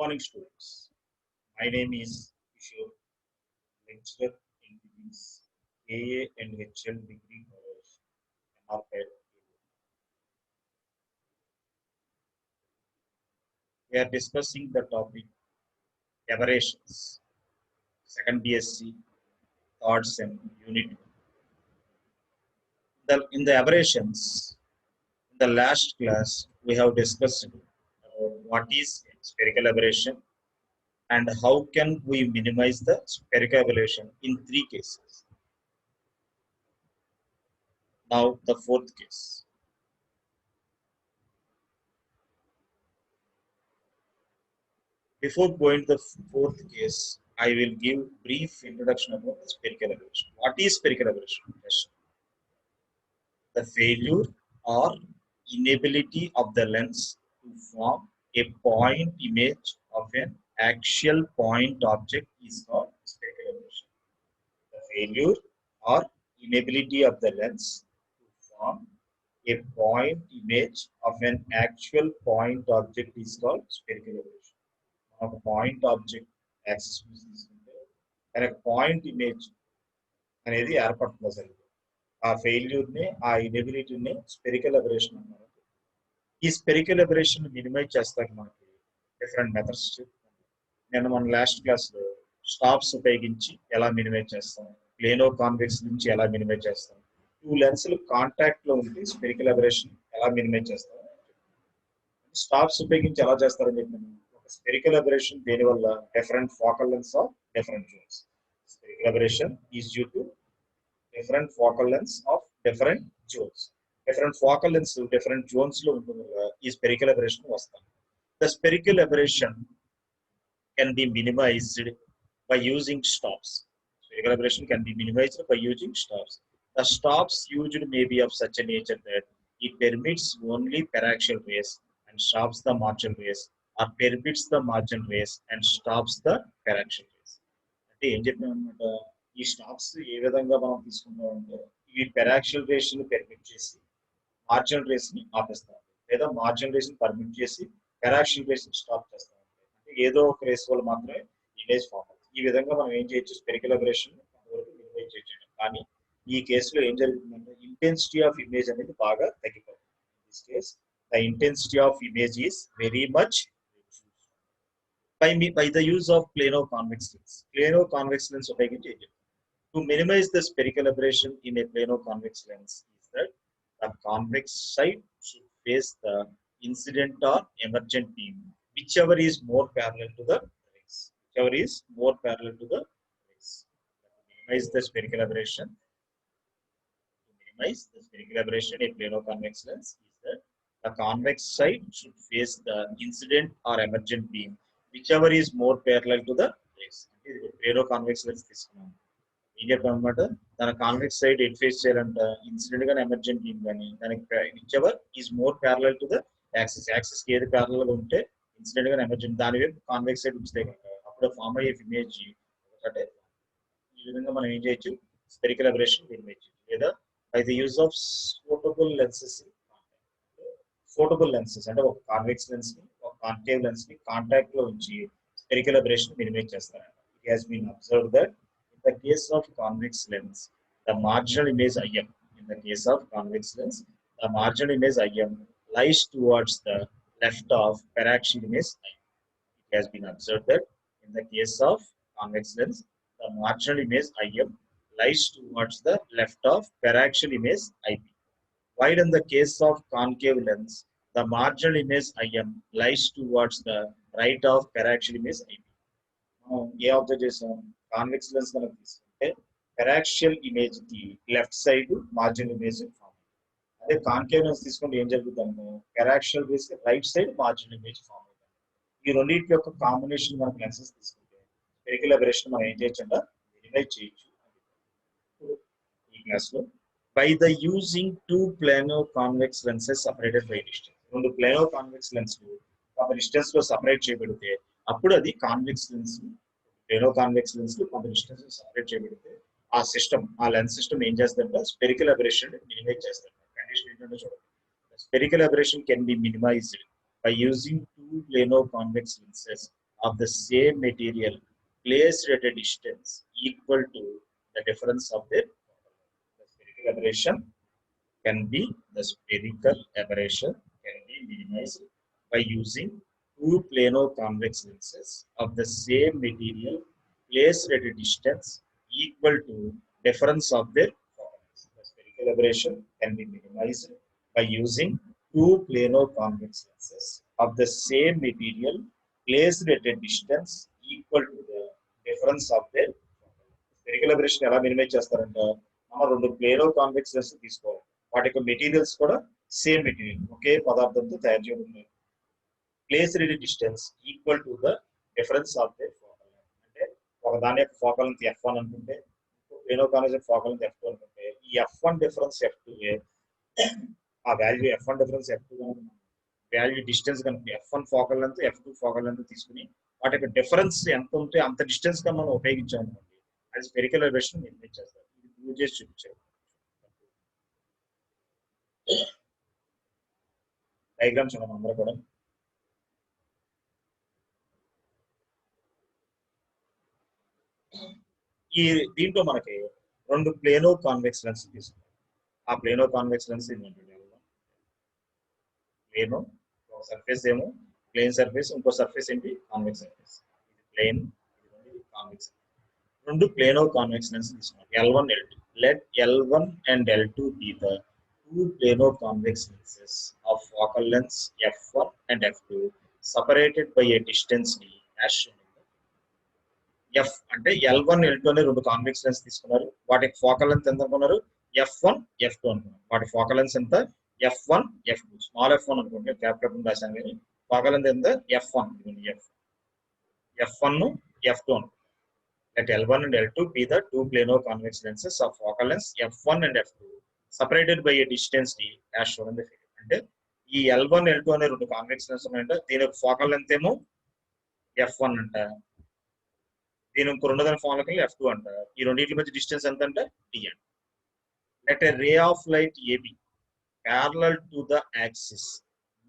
Morning, students. My name is Kishore, lecturer in physics, AA and HL Degree College, NRPED. We are discussing the topic aberrations, second BSc, third sem, unit. In the aberrations, in the last class, we have discussed about what is spherical aberration and how can we minimize the spherical aberration in three cases. Now, the fourth case. Before going to the fourth case, I will give brief introduction about spherical aberration. What is spherical aberration? Yes. The failure or inability of the lens to form a point image of an actual point object is called spherical aberration. The failure or inability of the lens to form a point image of an actual point object is called spherical aberration. Of point object axis తీసుకుంటే కనుక point image అనేది ఏర్పడుతుంది అసలు ఆ ఫెయిల్యూర్ని ఆ ఇనెబిలిటీని spherical aberration అన్నారు. ఈ spherical aberration minimise చేస్తానికి మనకి డిఫరెంట్ మెథడ్స్ నేను మన లాస్ట్ క్లాస్లో స్టాప్స్ ఉపయోగించి ఎలా మినిమైజ్ చేస్తాం, ప్లేనో కాన్వెక్స్ నుంచి ఎలా మినిమైజ్ చేస్తాం, టూ లెన్స్లు కాంటాక్ట్లో ఉంటే స్పెరికల్ అబరేషన్ ఎలా మినిమైజ్ చేస్తాం, స్టాప్స్ ఉపయోగించి ఎలా చేస్తారని చెప్పాను. Spherical aberration దేనివల్ల different focal lengths of different zones. Spherical aberration is due to different focal lengths of different zones. Different focal lengths different zones లో ఉంటుంది వల్ల ఈ spherical aberration వస్తుంది. The spherical aberration can be minimized by using stops. Spherical aberration can be minimized by using stops. The stops used may be of such a nature that it permits only paraxial rays and stops the marginal rays, or permits the marginal rays and stops the paraxial rays. అంటే ఏం చెప్పామన్నమాట, ఈ stops ఏ విధంగా మనం తీసుకుంటామంటే ఇవి paraxial race ని permit చేసి marginal race ని ఆపేస్తాం, లేదా మార్జినల్ రేస్ ని పర్మిట్ చేసి పెరాక్సియల్ రేస్ ని స్టాప్ చేస్తాం. అంటే ఏదో ఒక రేస్ వల్ల మాత్రమే ఇమేజ్ ఫామ్ అవుతుంది. ఈ విధంగా మనం ఏం చేయొచ్చు, స్పెరికల్ అబరేషన్ కొంతవరకు మినిమైజ్ చేయొచ్చు. కానీ ఈ కేసులో ఏం జరుగుతుందంటే ఇంటెన్సిటీ ఆఫ్ ఇమేజ్ అనేది బాగా తగ్గిపోతుంది. In this case the intensity of image is very much by the use of plano convex lens. Plano convex lens ఉపయోగించి to minimize the spherical aberration in a plano convex lens is that the convex side should face the incident or emergent beam, whichever is more parallel to the rays. Whichever is more parallel to the rays. To minimize the spherical aberration, in a plano convex lens is that the convex side should face the incident or emergent beam, whichever is more parallel to the rays. Plano convex lens తీసుకున్నాం. ఏం చెప్పామన్నమాట, తన convex side at face చేయాలంట, incident కానీ emergent beam కానీ దానికి whichever is more parallel to the axis. Axis కి ఏది parallel గా ఉంటే ఇన్సిడెంట్ కానీ ఎమర్జెంట్ దాని వైపు కాన్వెక్స్ సైడ్ ఉంచితే కనుక అప్పుడు ఫామ్ అయ్యే ఇమేజ్ ఒకటే. ఈ విధంగా మనం ఏం చేయొచ్చు, స్పెరికల్ అబరేషన్ మినిమైజ్ చేయొచ్చు. లేదా బై ది యూజ్ ఆఫ్ ఫోటబుల్ లెన్సెస్. ఫోటబుల్ లెన్సెస్ అంటే ఒక కాన్వెక్స్ లెన్స్ ని ఒక కాన్కేవ్ లెన్స్ ని కాంటాక్ట్ లో ఉంచి స్పెరికల్ అబరేషన్ మినిమైజ్ చేస్తారంట. It has been observed that in the case of convex lens, the marginal image IM. In the case of convex lens, the marginal image IM lies towards the left of paraxial image IM. It has been observed that in the case of convex lens, the marginal image IM lies towards the left of paraxial image IP. While in the case of concave lens, the marginal image IM lies towards the right of paraxial image IP. ఏ observe చేసాం, convex lens కనుక తీసుకుంటే paraxial image కి left side marginal image form. అదే concave lens తీసుకుంటే ఏం జరుగుతుందంటే paraxial rays కి right side marginal image form అవుతుంది. ఈ రెండింటి యొక్క కాంబినేషన్ మనకు లెన్సెస్ తీసుకుంటే స్పెరికల్ అబరేషన్ మనం ఏం చేయొచ్చు అంటే మినిమైజ్ చేయొచ్చు. ఈ క్లాస్ లో by the using two Plano convex lenses separated by distance. రెండు ప్లానో కాన్వెక్స్ లెన్స్ ఒక డిస్టెన్స్ లో సపరేట్ చేయబడితే అప్పుడు అది convex lens. Plano convex lens కొంత డిస్టెన్స్ సపరేట్ చేయబడితే ఆ సిస్టమ్, ఆ లెన్స్ సిస్టమ్ ఏం చేస్తుందంటే స్పెరికల్ అబరేషన్ మినిమైజ్ చేస్తారు. కండిషన్ ఏంటంటే చూడండి, spherical aberration can be minimised by using two plano convex lenses of the same material placed at a distance equal to the difference of their the spherical aberration the spherical aberration can be minimized by using two plano-convex lenses of the same material placed at a distance equal to difference of their focal lengths. The spherical aberration can be minimized by using two plano-convex lenses of the same material placed at a distance equal to the difference of their focal lengths. Spherical aberration ఎలా minimise చేస్తారంటే మనం రెండు plano convex lens తీసుకోవాలి. వాటి యొక్క materials కూడా same material ఒకే పదార్థంతో తయారు చేయబడింది. Place really distance equal to the difference of the focal length. అంటే ఒక దాని యొక్క ఫోకల్ లెంత్ F1 అనుకుంటే plano convex focal length F2 అనుకుంటే ఈ F1 డిఫరెన్స్ F2 ఆ value F1 difference F2 value distance కనుక F1 focal length F2 focal length తీసుకుని వాటి యొక్క డిఫరెన్స్ ఎంత ఉంటే అంత డిస్టెన్స్ గా మనం ఉపయోగించామనుకోండి అది స్పెరికల్ అబరేషన్ నిర్మించేస్తారు చేస్తారు. ఇది ప్రూవ్ చేసి చూపించారు. డయాగ్రామ్ చూడండి అందరూ కూడా. ఈ దీంట్లో మనకి రెండు ప్లేనో కాన్వెక్స్ లెన్స్ తీసుకున్నాం. ఆ ప్లేనో కాన్వెక్స్ లెన్స్ ప్లేనో ఒక సర్ఫేస్ ఏమో ప్లేన్ సర్ఫేస్, ఇంకో సర్ఫేస్ ఏంటి కాన్వెక్స్ సర్ఫేస్. ఇది ప్లేన్, ఇది కాన్వెక్స్. రెండు ప్లేనో కాన్వెక్స్ లెన్స్ తీసుకున్నాం L1 L2. Let L1 and L2 be the two plano convex lenses of focal lengths F1 and F2 separated by a distance d as shown. F అంటే L1 L2 అనే రెండు convex lens తీసుకున్నారు. వాటి focal length ఎంత అనుకున్నారు F1 F2 అనుకున్నారు. వాటి focal lens ఎంత F1 F2. స్మాల్ F1 అనుకోండి, క్యాపిటల్ రాశాను కానీ ఫోకల్ లెంత్ ఎంత F1 F1 F2 అనుకున్నారు. Let L1 and L2 be the two plano convex lenses of focal lengths F1 and F2 separated by a distance d as shown in the figure. అంటే ఈ L1 L2 అనే రెండు convex lens ఉన్నాయంటే దీని యొక్క focal length ఏమో F1 అంట, దీని ఇంకో రెండోదాని ఫోకల్ లెంత్ F2 అంట. ఈ రెండింటి మధ్య డిస్టెన్స్ ఎంత అంటే d అంట. Let a ray of light AB parallel to the axis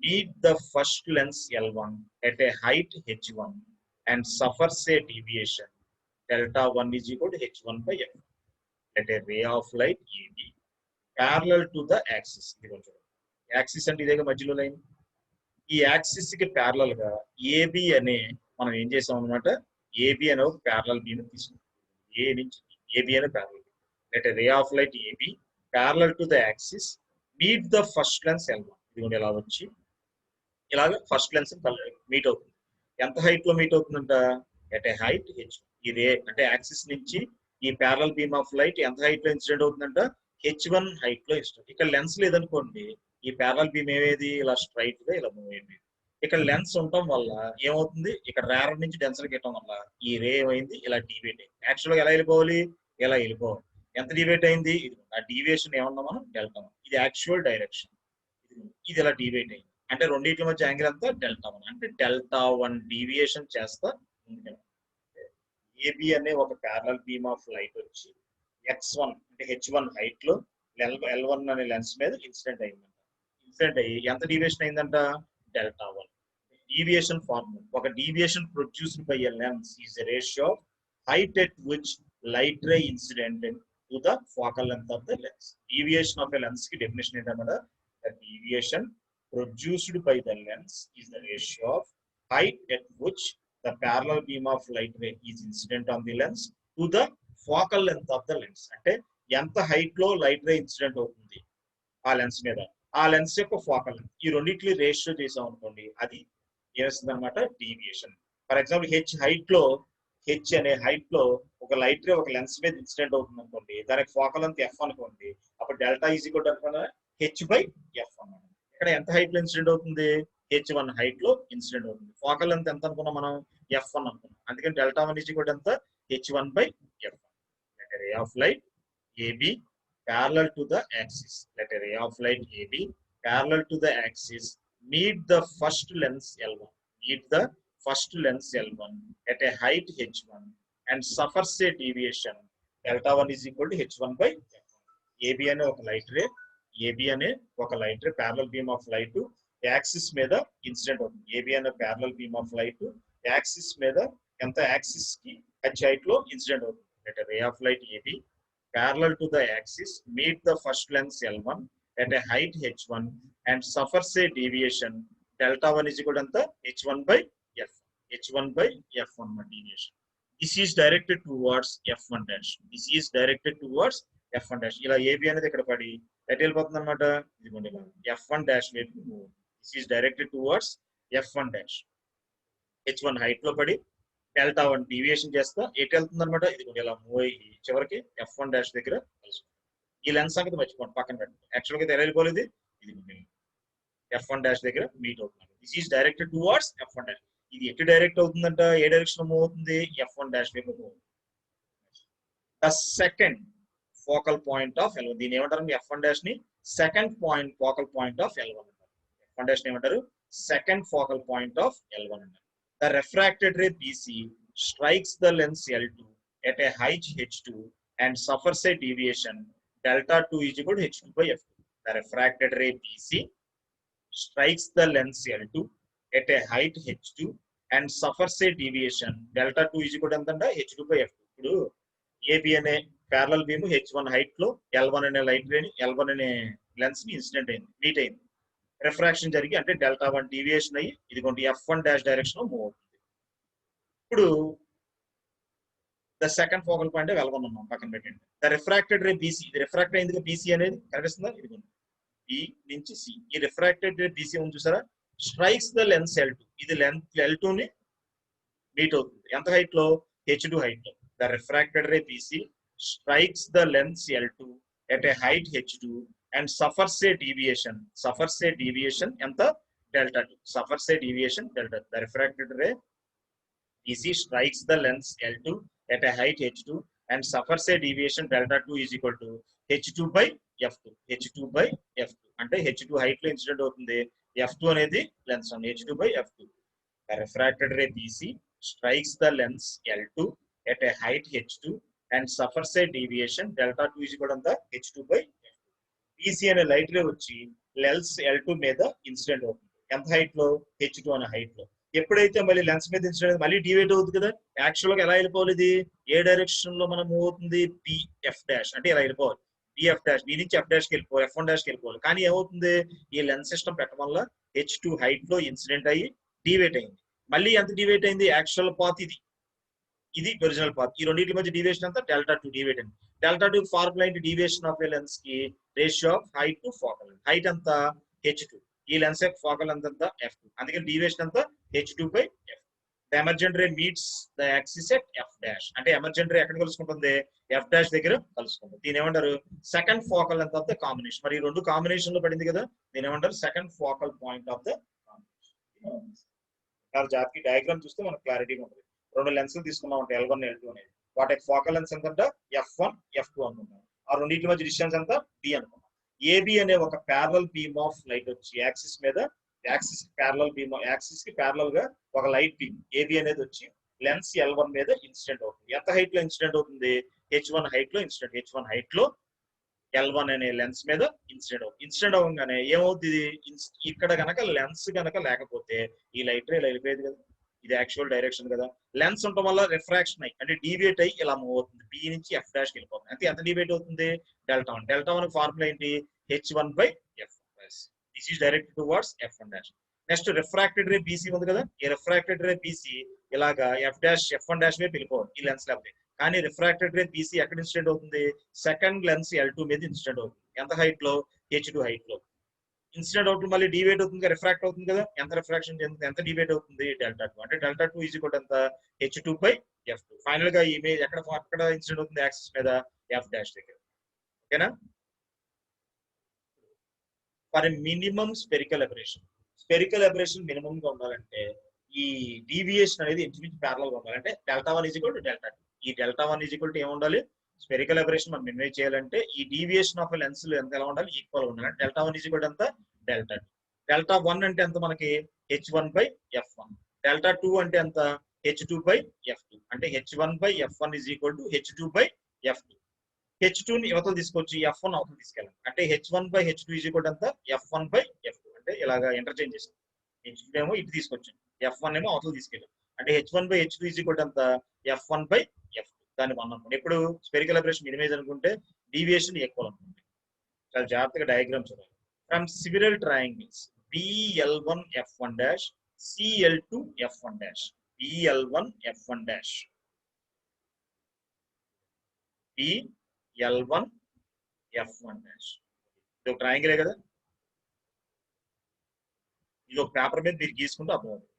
meet the first lens L1 at a height h1 and suffers a deviation delta 1 is equal to h1 by f. Let a ray of light AB parallel to the axis. Axis అంటే ఇదే మధ్యలో line. ఈ axis కి parallel గా AB అనే మనం ఏం చేసాం అనమాట, ఏబి అనే ఒక ప్యారలల్ బీమ్ తీసుకున్నాం. ఏ నుంచి ఏబి అనే parallel. Let ray of light AB parallel to the axis meet the first lens L1. ఇది ఇలా వచ్చి ఇలాగ ఫస్ట్ లెన్స్ మీట్ అవుతుంది. ఎంత హైట్ లో మీట్ అవుతుందంట ఎట్ ఏ హైట్ h. ఈ రే అంటే యాక్సిస్ నుంచి ఈ ప్యారలల్ బీమ్ ఆఫ్ లైట్ ఎంత హైట్ లో ఇన్సిడెంట్ అవుతుందంట h1 హైట్ లో ఇన్సిడెంట్. ఇక్కడ లెన్స్ లేదనుకోండి ఈ ప్యారలల్ బీమ్ ఏమేది ఇలా స్ట్రైట్ గా ఇలా మూవ్ అయింది. ఇక్కడ లెన్స్ ఉండటం వల్ల ఏమవుతుంది, ఇక్కడ రేర్ నుంచి డెన్సర్ గెట్టడం వల్ల ఈ రే ఏమైంది ఇలా డివేట్ అయింది. యాక్చువల్ గా ఎలా వెళ్ళిపోవాలి, ఇలా వెళ్ళిపోవాలి. ఎంత డివేట్ అయింది, ఆ డీవియేషన్ ఏమన్నా మనం డెల్టా. ఇది యాక్చువల్ డైరెక్షన్, ఇది ఇలా డివేట్ అయింది. అంటే రెండింటి మధ్య యాంగిల్ అంతా డెల్టా 1. అంటే డెల్టా 1 డీవియేషన్ చేస్తా ఉంది. ఏబి అనే ఒక ప్యారలల్ బీమ్ ఆఫ్ లైట్ వచ్చి x1 అంటే h1 హైట్ లో L1 అనే లెన్స్ మీద ఇన్సిడెంట్ అయిందంట. ఇన్సిడెంట్ అయ్యి ఎంత డీవియేషన్ అయిందంట డెల్టా 1. డీవియేషన్ ఫార్ములా, ఒక deviation produced by a lens is the ratio of height at which light ray incident to the focal length of the lens. Deviation of a lens కి definition ఏంటన్నమాట, the deviation produced by the lens is the ratio of height at which the parallel beam of light ray is incident on the lens to the focal length of the lens. అంటే ఎంత height లో light ray incident అవుతుంది ఆ lens మీద, ఆ lens యొక్క focal length. ఈ రెండింటిని రేషియో చేసాం అనుకోండి అది ఏమొస్తుంది అనమాట డీవియేషన్. ఫర్ ఎగ్జాంపుల్ హెచ్ అనే హైట్ లో ఒక లైట్ రే ఒక లెన్స్ మీద ఇన్సిడెంట్ అవుతుంది అనుకోండి, దానికి ఫోకల్ లెంత్ ఎఫ్ అనుకోండి, అప్పుడు delta is equal to H by F అన్నమాట. ఇక్కడ ఎంత హైట్ లో ఇన్సిడెంట్ అవుతుంది h1 హైట్ లో ఇన్సిడెంట్ అవుతుంది. ఫోకల్ లెంత్ ఎంత అనుకున్నాం మనం f1 అనుకున్నాం. అందుకని డెల్టా 1 ఈజ్ ఈక్వల్ టు ఎంత h1 by f1. Let ray of light AB parallel to the axis. Let a ray of light AB parallel to the axis meet the first lens L1. Meet the first lens L1 at a height h1 and suffers a deviation delta 1 is equal to h1 by f1. AB అనే ఒక light ray parallel beam of light axis మీద incident అవుతుంది. AB అనే parallel beam of light axis మీద ఎంత axis కి h height లో incident అవుతుంది. Let a ray of light AB parallel to the axis meet the first lens L1 at a height h1 and suffers a deviation delta 1 is equal to h1 by f. h1 by f1 deviation. This is directed towards f1 dash. This is directed towards f1 dash. ఇలా AB అనేది ఇక్కడ పడి ఎటు వెళ్ళిపోతుంది అనమాట, ఇదిగోండి f1 dash వైపు move. This is directed towards f1 dash. h1 height లో పడి డెల్టా 1 డీవియేషన్ చేస్తా ఎటు వెళ్తుంది అనమాట, ఇది ఇలా మూవ్ అయ్యి చివరికి f1 డాష్ దగ్గర కలుస్తుంది. ఈ లెన్స్ సంగతి మర్చిపోండి, పక్కన పెట్టండి. యాక్చువల్ గా తెలియపోలేదు, ఇది f1 డాష్ దగ్గర మీట్ అవుతుంది. This is directed towards f1 dash. ఇది ఎటు డైరెక్ట్ అవుతుందంట, ఏ డైరెక్షన్ మూవ్ అవుతుంది, f1 డాష్ వైపు మూవ్ అవుతుంది. The second focal point of L1, దీని ఏమంటారు f1 డాష్ ని second point focal point of L1 అంటారు. f1 డాష్ ని ఏమంటారు, second focal point of L1 అంటారు. The refracted ray BC strikes the lens L2 at a height h2 and suffers a deviation delta 2 is equal to h2 by f2. The refracted ray BC strikes the lens L2 at a height h2 and suffers a deviation delta 2 is equal to h2 by f2. ఇప్పుడు AB అనే parallel beam h1 height లో L1 అనే light ray L1 అనే lens ని incident అయింది, meet అయింది. Refraction జరిగి అంటే డెల్టా 1 డీవియేషన్ అయ్యి ఇదిగోండి f1 డాష్ డైరెక్షన్ లో మూవ్ అవుతుంది. ఇప్పుడు the second focal point L1 ఉన్నాం, పక్కన పెట్టండి. ద రిఫ్రాక్టెడ్ రే BC, ఇది రిఫ్రాక్ట్ అయింది BC అనేది కనిపిస్తుందా, ఇదిగోండి B నుంచి C. ఈ రిఫ్రాక్టెడ్ రే BC ఉంది చూసారా, స్ట్రైక్స్ ద లెన్స్ L2, ఇది లెన్స్ L2 ని మీట్ అవుతుంది. ఎంత హైట్ లో, h2 హైట్ లో. The refracted ray BC strikes the lens L2 at a height h2 and suffers a deviation. Suffers a deviation ఎంత, delta 2. Suffers a deviation delta 2. The refracted ray BC strikes the lens L2 at a height h2 and suffers a deviation delta 2 is equal to h2 by f2. h2 by f2 అంటే h2 height లో incident అవుతుంది, f2 అనేది lens ఉంది, h2 by f2. The refracted ray BC strikes the lens L2 at a height h2 and suffers a deviation delta 2 is equal to h2 by f2. BC అనే light ray వచ్చి lens L2 మీద incident అవుతుంది. ఎంత height లో, h2 అనే height లో. ఎప్పుడైతే మళ్ళీ లెన్స్ మీద ఇన్సిడెంట్ మళ్ళీ డివైట్ అవుతుంది కదా, యాక్చువల్ గా ఎలా వెళ్ళిపోవాలి, ఇది ఏ డైరెక్షన్ లో మనం మూవ్ అవుతుంది, BF డాష్ అంటే ఇలా వెళ్ళిపోవాలి. BF డాష్, B నుంచి F డాష్ కి వెళ్ళిపోవాలి, f1 డాష్ కి వెళ్ళిపోవాలి. కానీ ఏమవుతుంది, ఈ లెన్స్ సిస్టమ్ పెట్టడం వల్ల h2 హైట్ లో ఇన్సిడెంట్ అయ్యి డివైట్ అయింది. మళ్ళీ ఎంత డివైట్ అయింది, యాక్చువల్ పాత్ ఇది, ఇది ఒరిజినల్ పాత్. ఈ రెండింటి మధ్య డివియేషన్ అంతా డెల్టా 2 డివైట్ అయింది. డెల్టా 2 ఫార్ములా ఏంటి, డివియేషన్ ఆఫ్ ఏ లెన్స్ కి ratio of height to focal length. Height అంతా h2, ఈ లెన్స్ యొక్క ఫోకల్ లెంత్ అంతా f2, అందుకని డివియేషన్ అంతా h2 by f. The emergent ray meets the axis at f dash, అంటే emergent ray ఎక్కడ కలుసుకుంటుంది, f డాష్ దగ్గర కలుసుకుంటుంది. దీని ఏమంటారు, second focal length of the combination. మరి ఈ రెండు కాంబినేషన్ లో పడింది కదా, దీని ఏమంటారు, second focal point of the combination. జాతికి డయాగ్రామ్ చూస్తే మనకు క్లారిటీగా ఉంటుంది. రెండు లెన్స్లు తీసుకున్నాం అంటే L1 L2 అనేది, వాటి యొక్క ఫోకల్ లెన్స్ ఎంత, f1 f2 అనుకుంటాం. ఆ రెండింటి మధ్య డిస్టెన్స్ ఎంత, d అనుకుంటాం. AB అనే ఒక ప్యారలల్ బీమ్ ఆఫ్ లైట్ వచ్చి యాక్సిస్ మీద, యాక్సిస్ ప్యారలల్ బీమ్, యాక్సిస్ కి ప్యారలల్ గా ఒక లైట్ బీమ్ AB అనేది వచ్చి లెన్స్ L1 మీద ఇన్సిడెంట్ అవుతుంది. ఎంత హైట్ లో ఇన్సిడెంట్ అవుతుంది, h1 హైట్ లో ఇన్సిడెంట్. h1 హైట్ లో L1 అనే లెన్స్ మీద ఇన్సిడెంట్ అవుతుంది. ఇన్సిడెంట్ అవ్వగానే ఏమవుతుంది, ఇక్కడ గనక లెన్స్ గనక లేకపోతే ఈ లైట్ రే వెళ్ళిపోయేది కదా, ఇది యాక్చువల్ డైరెక్షన్ కదా. లెన్స్ ఉండటం వల్ల రిఫ్రాక్షన్ అయ్యి అంటే డివియేట్ అయ్యి ఇలా మూవ్ అవుతుంది, B నుంచి F డాష్ కి వెళ్ళిపోతుంది. అంటే ఎంత డివియేట్ అవుతుంది, డెల్టా 1. డెల్టా 1 ఫార్ములా ఏంటి, h1 by f1. This is directed towards f1 dash. Next refracted ray BC ఉంది కదా, ఈ రిఫ్రాక్టెడ్ రే BC ఇలాగా F డాష్ f1 డాష్ వైపు వెళ్ళిపోవాలి ఈ లెన్స్ లేకపోతే. కానీ రిఫ్రాక్టెడ్ రే BC ఎక్కడ ఇన్సిడెంట్ అవుతుంది, సెకండ్ లెన్స్ L2 మీద ఇన్సిడెంట్ అవుతుంది. ఎంత హైట్ లో, h2 హైట్ లో. ఇన్సిడెంట్ అవుతుంది, మళ్ళీ డివైట్ అవుతుంది, రిఫ్రాక్ట్ అవుతుంది కదా. ఎంత రిఫ్రాక్షన్ చెందుతుంది, ఎంత డివైట్ అవుతుంది, డెల్టా 2. అంటే డెల్టా 2 ఈజ్ ఈక్వల్ ఎంత, h2 by f2. ఫైనల్ గా ఈ ఇమేజ్ ఎక్కడ ఇన్సిడెంట్ అవుతుంది, యాక్సిస్ మీద F డాష్ దగ్గర. ఓకేనా. For minimum spherical aberration, spherical aberration minimum గా ఉండాలంటే ఈ డీవియేషన్ అనేది ఇంచుమించు ప్యారలల్ గా ఉండాలంటే delta 1 is equal to delta 2. ఈ డెల్టా 1 ఈజ్ ఈక్వల్ టు ఏముండాలి, స్పెరికల్ అబరేషన్ మనం మినిమైజ్ చేయాలంటే ఈ డీవియేషన్ ఆఫ్ లెన్స్ ఎంత ఎలా ఉండాలి, ఈక్వల్ గా ఉండాలి. డెల్టా 1 ఈజ్ ఈక్వల్ టు ఎంత, డెల్టా 2. డెల్టా 1 అంటే ఎంత మనకి, h1 by f1. డెల్టా 2 అంటే ఎంత, h2 by f2. అంటే h1 by f1 is equal to h2 by f2. h2 ని యువతలు తీసుకొచ్చి f1 అవతలు తీసుకెళ్ళాలి. అంటే h1 by h2 is equal to ఎంత, f1 by f2. అంటే ఇలాగా ఇంటర్చేంజ్ చేస్తాం. h2 ఏమో ఇటు తీసుకొచ్చాం, f1 ఏమో అవతలు తీసుకెళ్ళాం. అంటే h1/h2 ఈజ్ ఈక్వల్ టు ఎంత f1/f2 దాన్ని 1 అనుకోండి. ఎప్పుడు స్పెరికల్ అబరేషన్ మినిమైజ్ అనుకుంటే డీవియేషన్ ఈక్వల్ అనుకోండి. చాలా జాగ్రత్తగా డయాగ్రామ్ చూడాలి. From similar triangles BL1 F1 dash CL2 F1 dash BL1 F1 dash BL1 F1 dash ఇది ఒక ట్రయాంగిలే కదా, ఇది ఒక పేపర్ మీద మీరు గీసుకుంటే అర్థం అవుతుంది.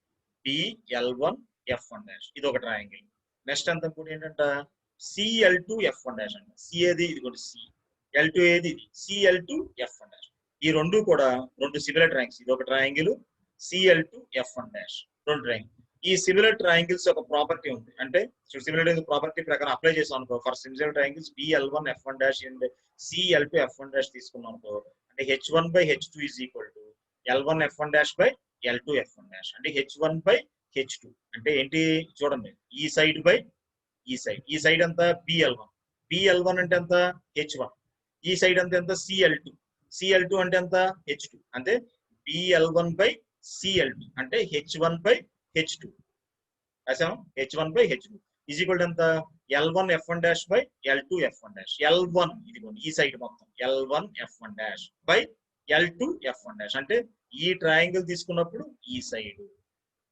BL1 F1 dash ఇది ఒక ట్రయాంగిల్. నెక్స్ట్ అంతా కూడా ఏంటంటే CL2 F1 dash అంట. C ఏది ఇది కూడా C, L2 ఏది ఇది CL2 F1 dash. ఈ రెండు కూడా రెండు సిమిలర్ ట్రయాంగిల్స్. ఇది ఒక ట్రయాంగిల్ CL2 F1 dash రెండు ట్రయాంగిల్. ఈ సిమిలర్ ట్రయాంగిల్స్ ఒక ప్రాపర్టీ ఉంది. అంటే సిమిలర్ ప్రాపర్టీ ప్రకారం అప్లై చేసాం అనుకో, for similar triangles BL1 F1 dash and CL2 F1 dash తీసుకున్నాం అనుకో, అంటే H1/H2 is equal to L1 F1 dash by L2 F1 dash. అంటే H1/H2 అంటే ఏంటి చూడండి, ఈ సైడ్ బై ఈ సైడ్. ఈ సైడ్ అంతా BL1 అంటే ఎంత H1, ఈ సైడ్ అంతా ఎంత CL2 అంటే ఎంత H2. అంటే BL1/CL2 అంటే H1/H2 రాసాము. H1/H2 is equal to ఎంత L1 F1 dash by L2 F1 dash. L1 ఇదిగోండి ఈ సైడ్ మొత్తం L1 F1 dash by L2 F1 dash. అంటే ఈ ట్రయాంగిల్ తీసుకున్నప్పుడు ఈ సైడ్,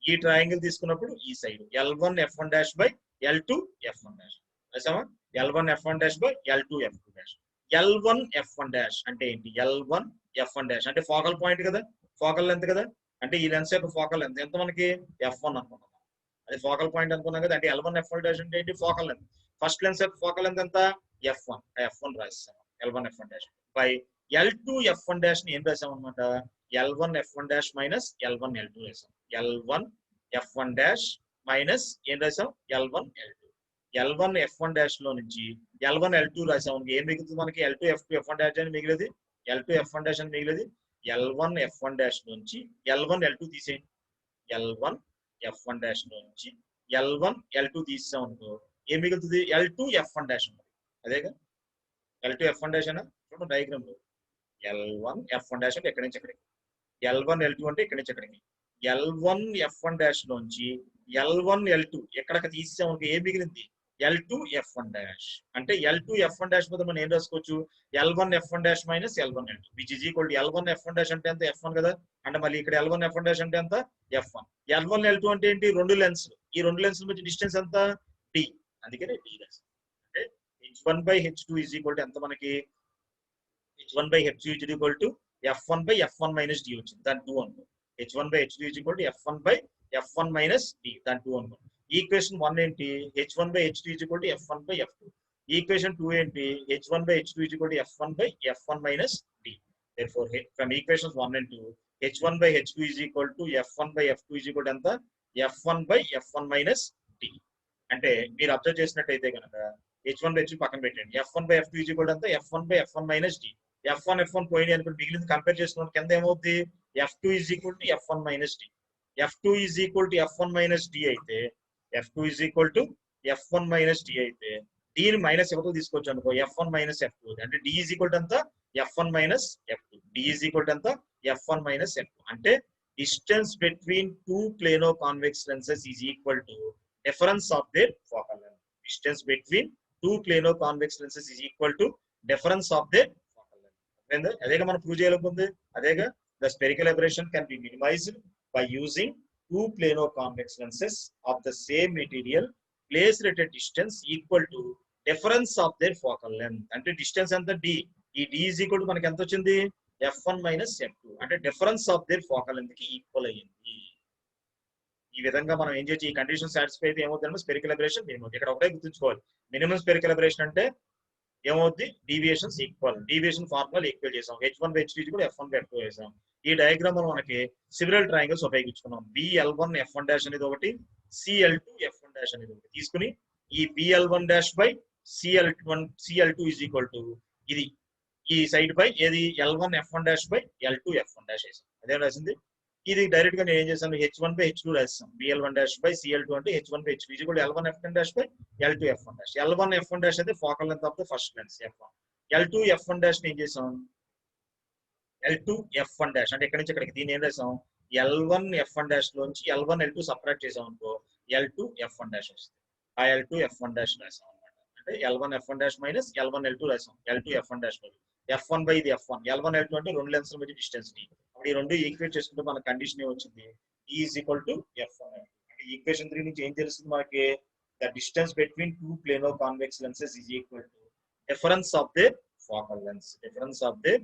ఈ ట్రయాంగిల్ తీసుకున్నప్పుడు ఈ side L1 F1 dash by L2 F1 dash రాసామా. L1 F1 dash by L2 F2 dash. L1 F1 dash అంటే ఏంటి, L1 F1 dash అంటే ఫోకల్ పాయింట్ కదా, ఫోకల్ లెంత్ కదా. అంటే ఈ లెన్స్ యొక్క ఫోకల్ లెంత్ ఎంత మనకి F1 అనుకున్నాం, అది ఫోకల్ పాయింట్ అనుకున్నాం కదా. అంటే L1 F1 dash అంటే ఏంటి, ఫోకల్ లెంత్. ఫస్ట్ లెన్స్ యొక్క ఫోకల్ లెంత్ ఎంత F1 రాసాం. L1 F1 dash by L2 F1 dash ని ఏం రాసాం అనమాట, L1 F1 dash minus L1 L2 రాసాం. L1 F1 dash మైనస్ ఏం రాసాం L1 L2. L1 F1 dash లో నుంచి L1 L2 రాసాం. ఏం మిగులుతుంది మనకి, L2 F2 F1 dash అని మిగిలేదు, L2 F1 dash అని మిగిలేదు. L1 F1 dash నుంచి L1 L2 తీసేయండి. L1 F1 dash నుంచి L1 L2 తీసాం అనుకో, ఏం మిగులుతుంది L2 F1 dash ఉంది. అదేగా L2 F1 dash అనా చూడండి డయాగ్రామ్ లో. L1 F1 dash అంటే ఎక్కడి నుంచి ఎక్కడికి, L1 L2 అంటే ఎక్కడి నుంచి ఎక్కడికి. L1 F1 dash నుంచి L1 L2 ఎక్కడికి తీసాం అనుకో, ఏం మిగిలింది L2 F1 dash. అంటే L2 F1 dash మీద మనం ఏం రాసుకోవచ్చు, L1 F1 dash minus L1 L2 which is equal to L1 F1 dash అంటే ఎంత F1 కదా. అంటే మళ్ళీ ఇక్కడ L1 F1 dash అంటే ఎంత F1. L1 L2 అంటే ఏంటి, రెండు లెన్స్. ఈ రెండు లెన్స్ మధ్య డిస్టెన్స్ ఎంత D, అందుకనే D రాస్తాం. అంటే H1/H2 ఈజ్ ఈక్వల్ టు ఎంత మనకి, H1/H2 is equal to F1/F1 minus D వచ్చింది, దాని 2 అనుకో. H1/H2 is equal to F1/F1 minus D, దాని 2 అనుకో. ఈక్వేషన్ 1 ఏంటి, H1/H2 is equal to F1/F2. Equation 2 ఏంటి, H1/H2 is equal to F1/F1 minus D. Therefore from equations 1 and 2 H1/H2 is equal to F1/F2 is equal to ఎంత F1/F1 minus D. అంటే మీరు observe చేసినట్టయితే కనుక H1/H2 పక్కన పెట్టండి, F1/F2 is equal to ఎంత F1/F1 minus D. F1 F1 పోయింది అనుకోండి, మిగిలింది కంపేర్ చేసుకున్న కింద ఏమవుతుంది, F2 is equal to F1 minus D. F2 is equal to F1 minus D అయితే F2 is equal to F1 minus D అయితే దీని మైనస్ ఎవరు తీసుకోవచ్చు అనుకో, F1 మైనస్ F2. అంటే D ఈజ్ ఈక్వల్ టు ఎంత F1 minus F2. D is equal to ఎంత F1 minus F2. అంటే distance between two plano convex lenses is equal to difference of their focal length. Distance between two plano convex lenses is equal to difference of their focal length. అదేగా మనం prove చేయలేకపోతే, అదేగా the spherical aberration can be minimised by using two plano convex lenses of the same material placed at a distance equal to difference of their focal length. అంటే distance ఎంత D, ఈ D is equal to మనకి ఎంత వచ్చింది F1 minus F2. అంటే difference of their focal length కి equal అయ్యింది. ఈ విధంగా మనం ఏం చేయొచ్చు, ఈ కండిషన్ సాటిస్ఫై అయితే ఏమవుతుందంటే స్పెరికల్ అబరేషన్ మినిమం. ఇక్కడ ఒకటే గుర్తుంచుకోవాలి, మినిమం స్పెరికల్ అబరేషన్ అంటే ఏమవుద్ది, deviations equal. Deviation formula equal చేసాం. H1/H2 కూడా F1/F2 వేసాం. ఈ డయాగ్రామ్ లో మనకి similar triangles ఉపయోగించుకున్నాం. BL1 F1 dash అనేది ఒకటి, CL2 F1 dash అనేది ఒకటి తీసుకుని ఈ BL1 dash by CL2 is equal to ఇది ఈ సైడ్ బై ఏది L1 F1 dash by L2 F1 dash వేసాం. అదే రాసింది. ఇది డైరెక్ట్ గా నేను ఏం చేశాను, H1/H2 రాస్తాం. BL1 dash బై CL2 అంటే H1/H2 is equal to L1 F1 dash by L2 F1 dash. L1 F1 dash అయితే focal length of the first lens F1. L2 F1 dash ని ఏం చేసాం, L2 F1 dash అంటే ఎక్కడి నుంచి ఎక్కడికి దీన్ని ఏం రాసాం, L1 F1 dash లోంచి L1 L2 సపరేట్ చేసాం అనుకో, L2 F1 డాష్ వస్తుంది. ఆ L2 F1 డాష్ రాసాం అనమాట. అంటే L1 F1 dash minus L1 L2 రాసాం. L2 F1 dash F1 by ఇది F1. L1 L2 అంటే రెండు లెన్స్ మధ్య డిస్టెన్స్ డి. అప్పుడు ఈ రెండు ఈక్వేట్ చేసుకుంటే మన కండిషన్ ఏమొచ్చింది? E is equal to F1 L2. అంటే ఈక్వేషన్ 3 నుంచి ఏం తెలుస్తుంది మనకి? The distance between two plano convex lenses is equal to difference of the focal lens. Difference of the